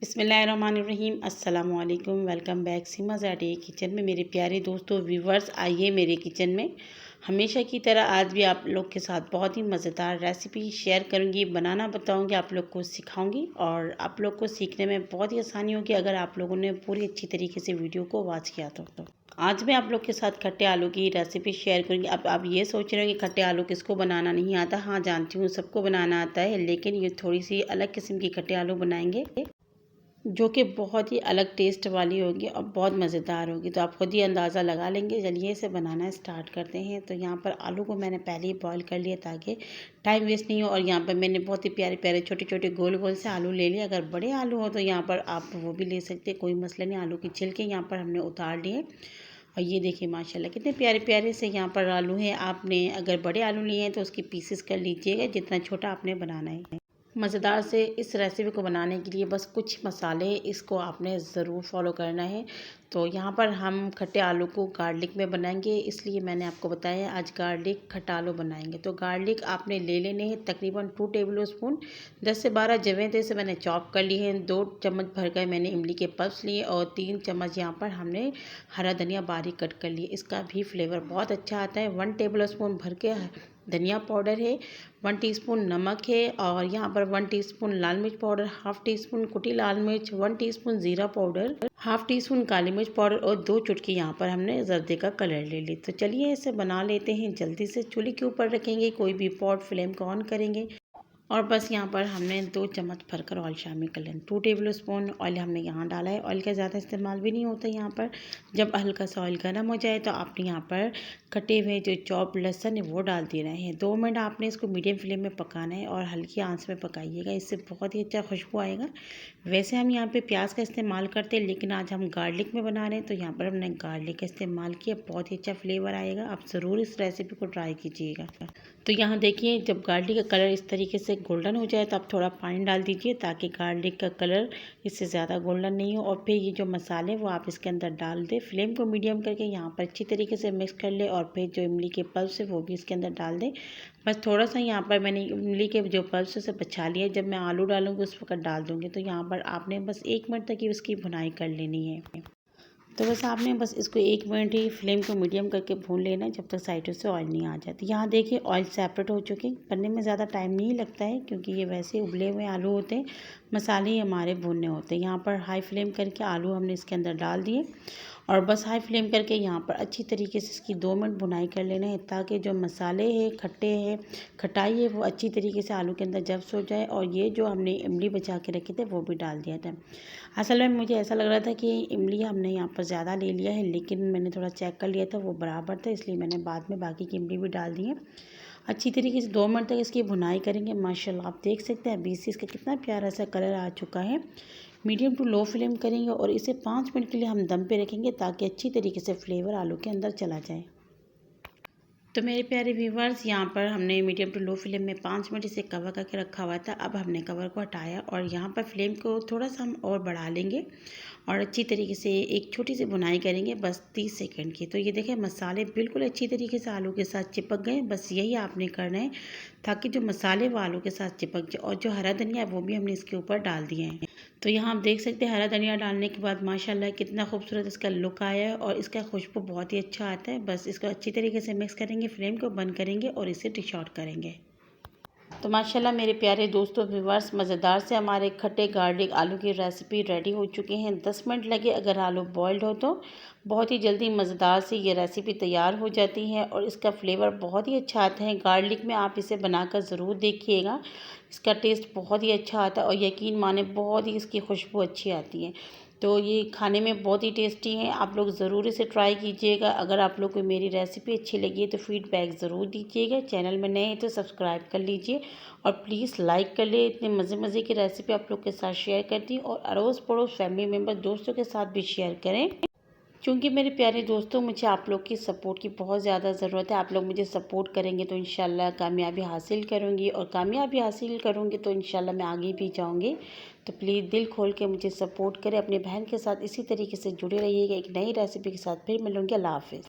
बिस्मिल्लाहिर्रहमानिर्रहीम अस्सलाम वालेकुम। Welcome back Seema's day kitchen में। मेरे प्यारे दोस्तों व्यूवर्स, आइए मेरे किचन में। हमेशा की तरह आज भी आप लोग के साथ बहुत ही मज़ेदार रेसिपी शेयर करूंगी, बनाना बताऊंगी, आप लोग को सिखाऊंगी और आप लोग को सीखने में बहुत ही आसानी होगी अगर आप लोगों ने पूरी अच्छी तरीके से वीडियो को वॉच किया तो। आज मैं आप लोग के साथ खट्टे आलू की रेसिपी शेयर करूंगी। अब आप ये सोच रहे हो कि खट्टे आलू किसको बनाना नहीं आता। हाँ, जानती हूँ सबको बनाना आता है, लेकिन ये थोड़ी सी अलग किस्म की खट्टे आलू बनाएंगे जो कि बहुत ही अलग टेस्ट वाली होगी और बहुत मज़ेदार होगी। तो आप खुद ही अंदाज़ा लगा लेंगे। चलिए इसे बनाना स्टार्ट करते हैं। तो यहाँ पर आलू को मैंने पहले ही बॉईल कर लिया ताकि टाइम वेस्ट नहीं हो। और यहाँ पर मैंने बहुत ही प्यारे प्यारे छोटे छोटे गोल गोल से आलू ले लिए। अगर बड़े आलू हो तो यहाँ पर आप वो भी ले सकते हैं, कोई मसला नहीं। आलू की छिलके यहाँ पर हमने उतार लिए और ये देखिए माशाल्लाह कितने प्यारे प्यारे से यहाँ पर आलू हैं। आपने अगर बड़े आलू लिए हैं तो उसके पीसेस कर लीजिएगा जितना छोटा आपने बनाना है। मज़ेदार से इस रेसिपी को बनाने के लिए बस कुछ मसाले इसको आपने ज़रूर फॉलो करना है। तो यहाँ पर हम खट्टे आलू को गार्लिक में बनाएंगे, इसलिए मैंने आपको बताया आज गार्लिक खट्टा आलू बनाएंगे। तो गार्लिक आपने ले लेने हैं तकरीबन 2 टेबल स्पून। 10 से 12 जवें से मैंने चॉप कर लिए हैं। 2 चम्मच भर कर मैंने इमली के पल्स लिए और 3 चम्मच यहाँ पर हमने हरा धनिया बारीक कट कर लिए। इसका भी फ्लेवर बहुत अच्छा आता है। 1 टेबल स्पून भर के धनिया पाउडर है, 1 टीस्पून नमक है और यहाँ पर 1 टीस्पून लाल मिर्च पाउडर, हाफ टी स्पून कुटी लाल मिर्च, 1 टीस्पून जीरा पाउडर, हाफ टी स्पून काली मिर्च पाउडर और 2 चुटकी यहाँ पर हमने जर्दे का कलर ले ली। तो चलिए इसे बना लेते हैं जल्दी से। चूल्हे के ऊपर रखेंगे, कोई भी पॉट फ्लेम को ऑन करेंगे और बस यहाँ पर हमने 2 चम्मच भरकर ऑयल शामिल कर लें। 2 टेबल स्पून ऑयल हमने यहाँ डाला है। ऑयल का ज़्यादा इस्तेमाल भी नहीं होता यहाँ पर। जब हल्का सा ऑयल गर्म हो जाए तो आपने यहाँ पर कटे हुए जो चॉप लहसुन है वो डाल दे रहे हैं। 2 मिनट आपने इसको मीडियम फ्लेम में पकाना है और हल्की आंच में पकाइएगा, इससे बहुत ही अच्छा खुशबू आएगा। वैसे हम यहाँ पर प्याज का इस्तेमाल करते हैं, लेकिन आज हम गार्लिक में बना रहे हैं तो यहाँ पर हमने गार्लिक का इस्तेमाल किया। बहुत ही अच्छा फ्लेवर आएगा। आप ज़रूर इस रेसिपी को ट्राई कीजिएगा। तो यहाँ देखिए जब गार्लिक का कलर इस तरीके से गोल्डन हो जाए तो आप थोड़ा पानी डाल दीजिए ताकि गार्लिक का कलर इससे ज़्यादा गोल्डन नहीं हो। और फिर ये जो मसाले वो आप इसके अंदर डाल दें। फ्लेम को मीडियम करके यहाँ पर अच्छी तरीके से मिक्स कर ले और फिर जो इमली के पल्स है वो भी इसके अंदर डाल दें। बस थोड़ा सा यहाँ पर मैंने इमली के जो पल्स से बचा लिया। जब मैं आलू डालूँगी उस वक्त डाल दूँगी। तो यहाँ पर आपने बस 1 मिनट तक ही उसकी भुनाई कर लेनी है। तो बस आपने बस इसको 1 मिनट ही फ्लेम को मीडियम करके भून लेना है जब तक साइडों से ऑयल नहीं आ जाती। यहाँ देखिए ऑयल सेपरेट हो चुके हैं। बनने में ज़्यादा टाइम नहीं लगता है क्योंकि ये वैसे उबले हुए आलू होते हैं, मसाले ही हमारे भूनने होते हैं। यहाँ पर हाई फ्लेम करके आलू हमने इसके अंदर डाल दिए और बस हाई फ्लेम करके यहाँ पर अच्छी तरीके से इसकी 2 मिनट भुनाई कर लेना है ताकि जो मसाले हैं, खट्टे हैं, खटाई है वो अच्छी तरीके से आलू के अंदर जब्स हो जाए। और ये जो हमने इमली बचा के रखे थे वो भी डाल दिया था। असल में मुझे ऐसा लग रहा था कि इमली हमने यहाँ पर ज़्यादा ले लिया है, लेकिन मैंने थोड़ा चेक कर लिया था वो बराबर था, इसलिए मैंने बाद में बाकी की इमली भी डाल दी है। अच्छी तरीके से 2 मिनट तक इसकी भुनाई करेंगे। माशाल्लाह आप देख सकते हैं अभी से इसका कितना प्यारा सा कलर आ चुका है। मीडियम टू लो फ्लेम करेंगे और इसे 5 मिनट के लिए हम दम पे रखेंगे ताकि अच्छी तरीके से फ्लेवर आलू के अंदर चला जाए। तो मेरे प्यारे व्यूवर्स, यहाँ पर हमने मीडियम टू लो फ्लेम में 5 मिनट इसे कवर करके रखा हुआ था। अब हमने कवर को हटाया और यहाँ पर फ्लेम को थोड़ा सा हम और बढ़ा लेंगे और अच्छी तरीके से एक छोटी सी भुनाई करेंगे बस 30 सेकंड की। तो ये देखें मसाले बिल्कुल अच्छी तरीके से आलू के साथ चिपक गए। बस यही आपने करना है ताकि जो मसाले वो आलू के साथ चिपक जाए। और जो हरा धनिया है वो भी हमने इसके ऊपर डाल दिए हैं। तो यहाँ आप देख सकते हैं हरा धनिया डालने के बाद माशाल्लाह कितना खूबसूरत इसका लुक आया है और इसका खुशबू बहुत ही अच्छा आता है। बस इसको अच्छी तरीके से मिक्स करेंगे, फ्लेम को बंद करेंगे और इसे डिश आउट करेंगे। तो माशाल्लाह मेरे प्यारे दोस्तों व्यूवर्स, मज़ेदार से हमारे खट्टे गार्लिक आलू की रेसिपी रेडी हो चुकी हैं। 10 मिनट लगे अगर आलू बॉयल्ड हो तो। बहुत ही जल्दी मज़ेदार से ये रेसिपी तैयार हो जाती है और इसका फ्लेवर बहुत ही अच्छा आता है। गार्लिक में आप इसे बनाकर ज़रूर देखिएगा, इसका टेस्ट बहुत ही अच्छा आता है और यकीन माने बहुत ही इसकी खुशबू अच्छी आती है। तो ये खाने में बहुत ही टेस्टी है। आप लोग ज़रूर इसे ट्राई कीजिएगा। अगर आप लोग को मेरी रेसिपी अच्छी लगी है तो फीडबैक ज़रूर दीजिएगा। चैनल में नए हैं तो सब्सक्राइब कर लीजिए और प्लीज़ लाइक कर ले। इतने मज़े मज़े की रेसिपी आप लोग के साथ शेयर करती हूँ और अड़ोस पड़ोस फैमिली मेम्बर दोस्तों के साथ भी शेयर करें, क्योंकि मेरे प्यारे दोस्तों मुझे आप लोग की सपोर्ट की बहुत ज़्यादा ज़रूरत है। आप लोग मुझे सपोर्ट करेंगे तो इंशाल्लाह कामयाबी हासिल करूँगी और कामयाबी हासिल करूँगी तो इंशाल्लाह मैं आगे भी जाऊँगी। तो प्लीज़ दिल खोल के मुझे सपोर्ट करें। अपने बहन के साथ इसी तरीके से जुड़े रहिएगा। एक नई रेसिपी के साथ फिर मिलूँगी। अल्लाह हाफ़िज़।